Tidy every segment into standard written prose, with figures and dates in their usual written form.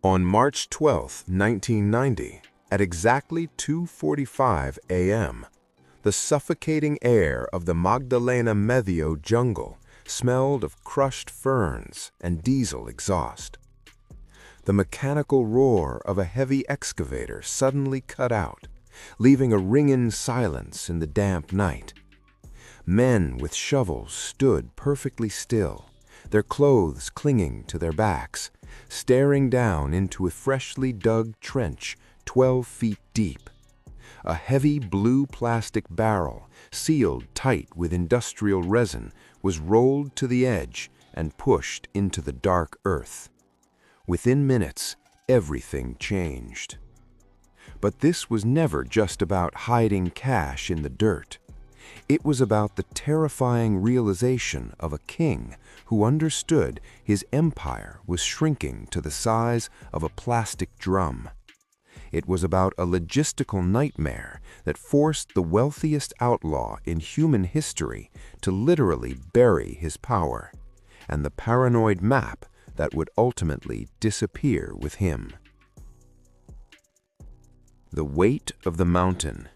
On March 12, 1990, at exactly 2:45 a.m., the suffocating air of the Magdalena Medio jungle smelled of crushed ferns and diesel exhaust. The mechanical roar of a heavy excavator suddenly cut out, leaving a ringing silence in the damp night. Men with shovels stood perfectly still, their clothes clinging to their backs, staring down into a freshly dug trench 12 feet deep. A heavy blue plastic barrel, sealed tight with industrial resin, was rolled to the edge and pushed into the dark earth. Within minutes, everything changed. But this was never just about hiding cash in the dirt. It was about the terrifying realization of a king who understood his empire was shrinking to the size of a plastic drum. It was about a logistical nightmare that forced the wealthiest outlaw in human history to literally bury his power, and the paranoid map that would ultimately disappear with him. The weight of the mountain.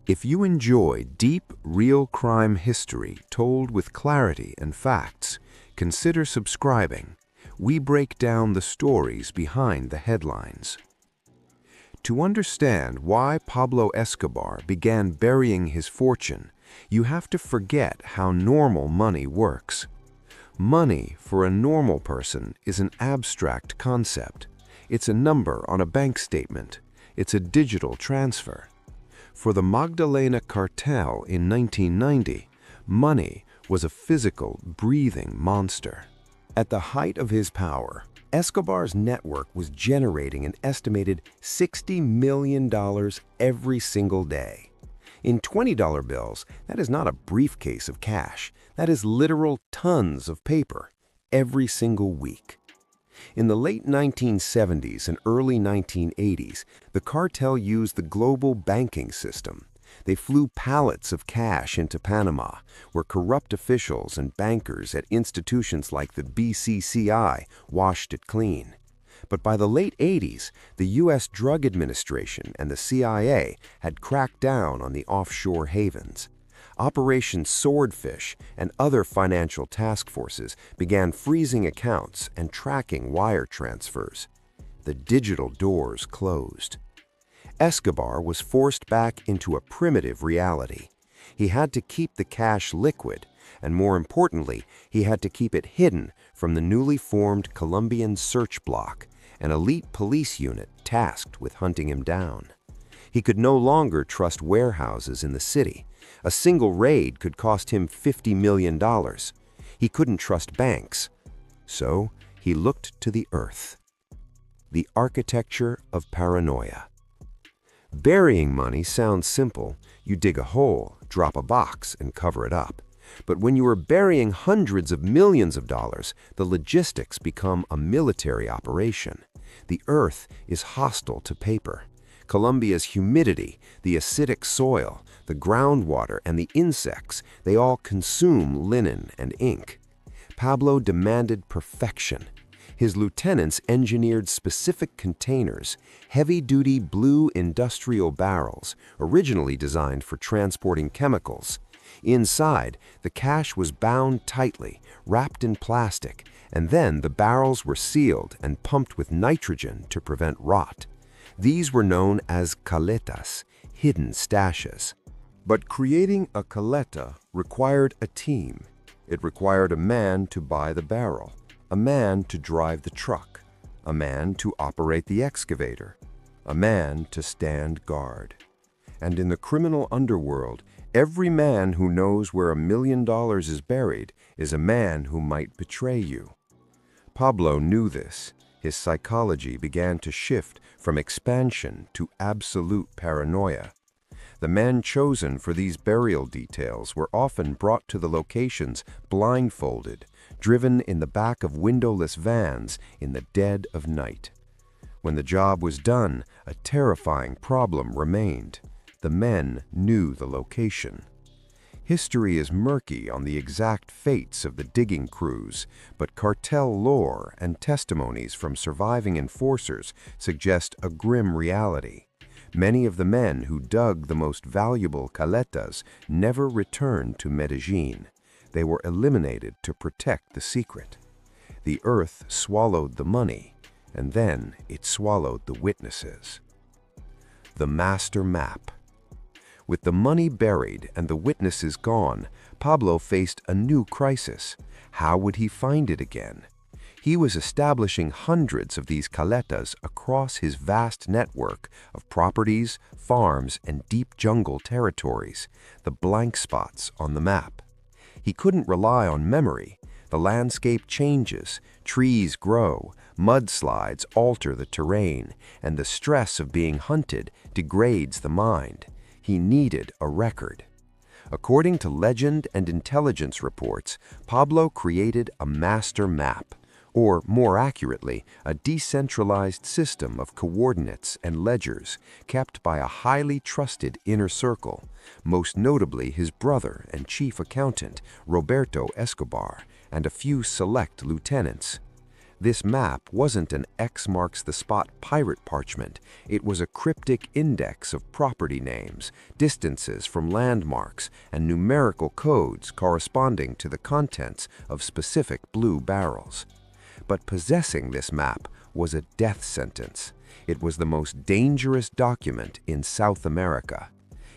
If you enjoy deep, real crime history told with clarity and facts, consider subscribing. We break down the stories behind the headlines. To understand why Pablo Escobar began burying his fortune, you have to forget how normal money works. Money for a normal person is an abstract concept. It's a number on a bank statement. It's a digital transfer. For the Magdalena cartel in 1990, money was a physical, breathing monster. At the height of his power, Escobar's network was generating an estimated $60 million every single day. In $20 bills, that is not a briefcase of cash. That is literal tons of paper every single week. In the late 1970s and early 1980s, the cartel used the global banking system. They flew pallets of cash into Panama, where corrupt officials and bankers at institutions like the BCCI washed it clean. But by the late 80s, the U.S. Drug Administration and the CIA had cracked down on the offshore havens. Operation Swordfish and other financial task forces began freezing accounts and tracking wire transfers. The digital doors closed. Escobar was forced back into a primitive reality. He had to keep the cash liquid, and more importantly, he had to keep it hidden from the newly formed Colombian Search Bloc, an elite police unit tasked with hunting him down. He could no longer trust warehouses in the city. A single raid could cost him $50 million. He couldn't trust banks. So he looked to the earth. The architecture of paranoia. Burying money sounds simple. You dig a hole, drop a box, and cover it up. But when you are burying hundreds of millions of dollars, the logistics become a military operation. The earth is hostile to paper. Colombia's humidity, the acidic soil, the groundwater, and the insects, they all consume linen and ink. Pablo demanded perfection. His lieutenants engineered specific containers, heavy-duty blue industrial barrels, originally designed for transporting chemicals. Inside, the cash was bound tightly, wrapped in plastic, and then the barrels were sealed and pumped with nitrogen to prevent rot. These were known as caletas, hidden stashes. But creating a caleta required a team. It required a man to buy the barrel, a man to drive the truck, a man to operate the excavator, a man to stand guard. And in the criminal underworld, every man who knows where $1 million is buried is a man who might betray you. Pablo knew this. His psychology began to shift from expansion to absolute paranoia. The men chosen for these burial details were often brought to the locations blindfolded, driven in the back of windowless vans in the dead of night. When the job was done, a terrifying problem remained. The men knew the location. History is murky on the exact fates of the digging crews, but cartel lore and testimonies from surviving enforcers suggest a grim reality. Many of the men who dug the most valuable caletas never returned to Medellin. They were eliminated to protect the secret. The earth swallowed the money, and then it swallowed the witnesses. The master map. With the money buried and the witnesses gone, Pablo faced a new crisis. How would he find it again? He was establishing hundreds of these caletas across his vast network of properties, farms, and deep jungle territories, the blank spots on the map. He couldn't rely on memory. The landscape changes, trees grow, mudslides alter the terrain, and the stress of being hunted degrades the mind. He needed a record. According to legend and intelligence reports, Pablo created a master map, or more accurately, a decentralized system of coordinates and ledgers kept by a highly trusted inner circle, most notably his brother and chief accountant, Roberto Escobar, and a few select lieutenants. This map wasn't an X marks the spot pirate parchment. It was a cryptic index of property names, distances from landmarks, and numerical codes corresponding to the contents of specific blue barrels. But possessing this map was a death sentence. It was the most dangerous document in South America.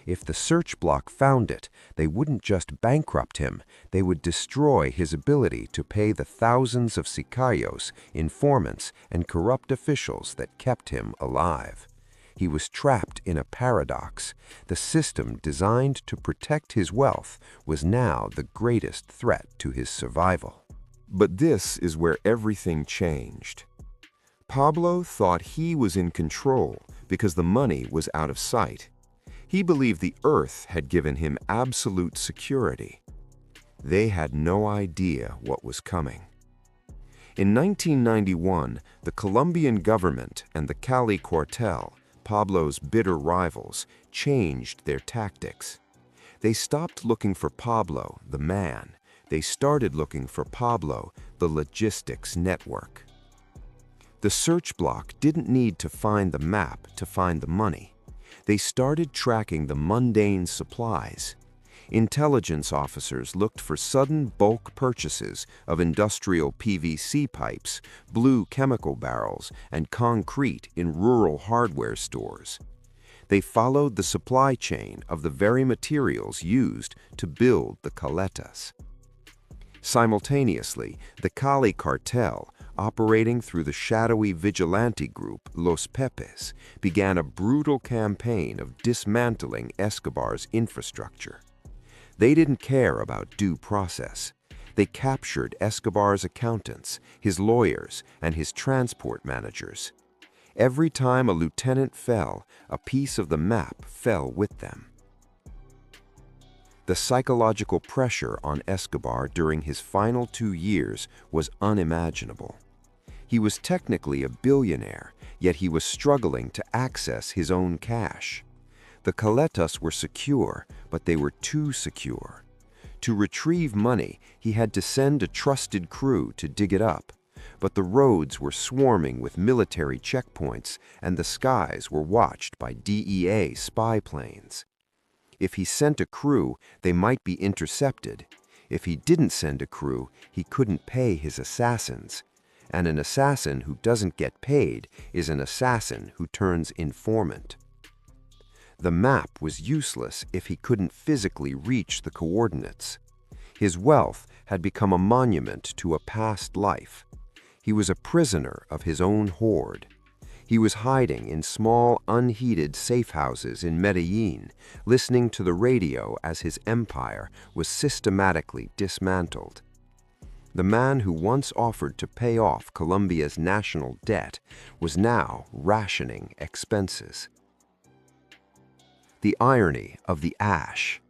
If the search block found it, they wouldn't just bankrupt him, they would destroy his ability to pay the thousands of sicarios, informants, and corrupt officials that kept him alive. He was trapped in a paradox. The system designed to protect his wealth was now the greatest threat to his survival. But this is where everything changed. Pablo thought he was in control because the money was out of sight. He believed the earth had given him absolute security. They had no idea what was coming. In 1991, the Colombian government and the Cali cartel, Pablo's bitter rivals, changed their tactics. They stopped looking for Pablo, the man. They started looking for Pablo, the logistics network. The search block didn't need to find the map to find the money. They started tracking the mundane supplies. Intelligence officers looked for sudden bulk purchases of industrial PVC pipes, blue chemical barrels, and concrete in rural hardware stores. They followed the supply chain of the very materials used to build the caletas. Simultaneously, the Cali cartel, operating through the shadowy vigilante group Los Pepes, began a brutal campaign of dismantling Escobar's infrastructure. They didn't care about due process. They captured Escobar's accountants, his lawyers, and his transport managers. Every time a lieutenant fell, a piece of the map fell with them. The psychological pressure on Escobar during his final 2 years was unimaginable. He was technically a billionaire, yet he was struggling to access his own cash. The caletas were secure, but they were too secure. To retrieve money, he had to send a trusted crew to dig it up, but the roads were swarming with military checkpoints and the skies were watched by DEA spy planes. If he sent a crew, they might be intercepted. If he didn't send a crew, he couldn't pay his assassins. And an assassin who doesn't get paid is an assassin who turns informant. The map was useless if he couldn't physically reach the coordinates. His wealth had become a monument to a past life. He was a prisoner of his own hoard. He was hiding in small, unheated safe houses in Medellin, listening to the radio as his empire was systematically dismantled. The man who once offered to pay off Colombia's national debt was now rationing expenses. The irony of the ash.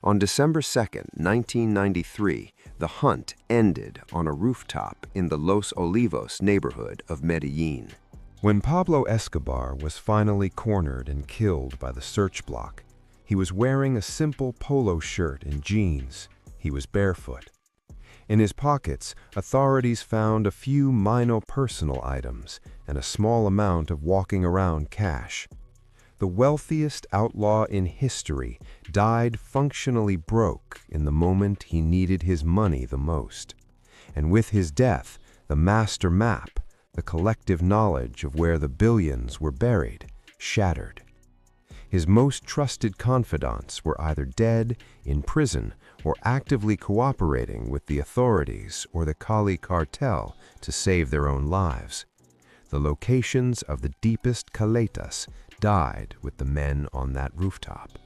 On December 2, 1993, the hunt ended on a rooftop in the Los Olivos neighborhood of Medellin. When Pablo Escobar was finally cornered and killed by the search block, He was wearing a simple polo shirt and jeans. He was barefoot. In his pockets, authorities found a few minor personal items and a small amount of walking around cash. The wealthiest outlaw in history died functionally broke in the moment he needed his money the most. And with his death, the master map, the collective knowledge of where the billions were buried, shattered. His most trusted confidants were either dead, in prison, or actively cooperating with the authorities or the Cali cartel to save their own lives. The locations of the deepest caletas died with the men on that rooftop.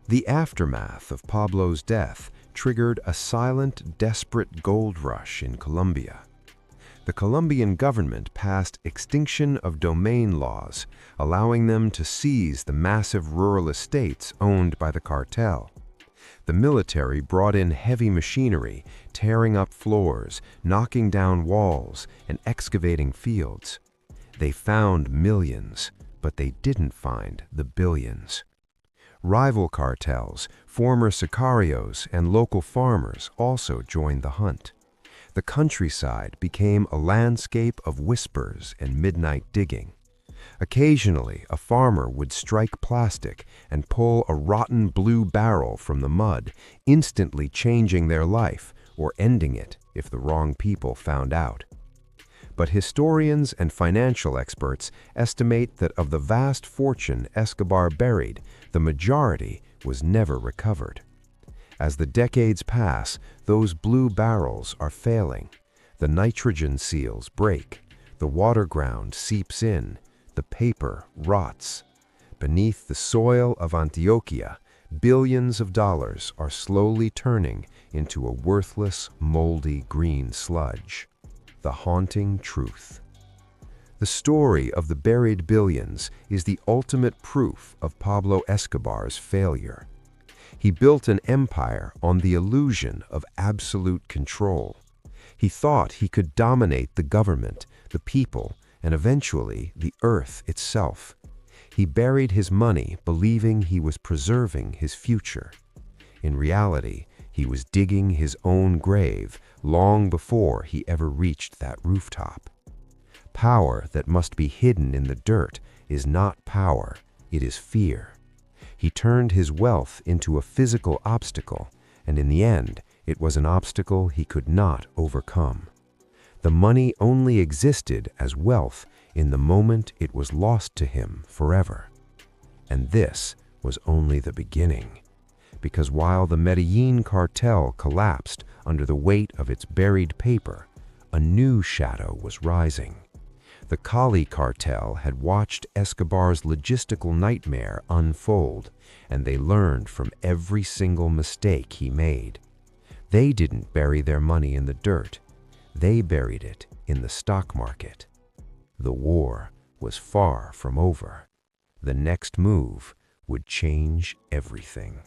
The aftermath of Pablo's death triggered a silent, desperate gold rush in Colombia. The Colombian government passed extinction of domain laws, allowing them to seize the massive rural estates owned by the cartel. The military brought in heavy machinery, tearing up floors, knocking down walls, and excavating fields. They found millions, but they didn't find the billions. Rival cartels, former sicarios, and local farmers also joined the hunt. The countryside became a landscape of whispers and midnight digging. Occasionally, a farmer would strike plastic and pull a rotten blue barrel from the mud, instantly changing their life or ending it if the wrong people found out. But historians and financial experts estimate that of the vast fortune Escobar buried, the majority was never recovered. As the decades pass, those blue barrels are failing. The nitrogen seals break, the water ground seeps in, the paper rots. Beneath the soil of Antioquia, billions of dollars are slowly turning into a worthless, moldy green sludge. The haunting truth. The story of the buried billions is the ultimate proof of Pablo Escobar's failure. He built an empire on the illusion of absolute control. He thought he could dominate the government, the people, and eventually the earth itself. He buried his money believing he was preserving his future. In reality, he was digging his own grave long before he ever reached that rooftop. Power that must be hidden in the dirt is not power, it is fear. He turned his wealth into a physical obstacle, and in the end, it was an obstacle he could not overcome. The money only existed as wealth in the moment it was lost to him forever. And this was only the beginning. Because while the Medellin cartel collapsed under the weight of its buried paper, a new shadow was rising. The Cali cartel had watched Escobar's logistical nightmare unfold, and they learned from every single mistake he made. They didn't bury their money in the dirt. They buried it in the stock market. The war was far from over. The next move would change everything.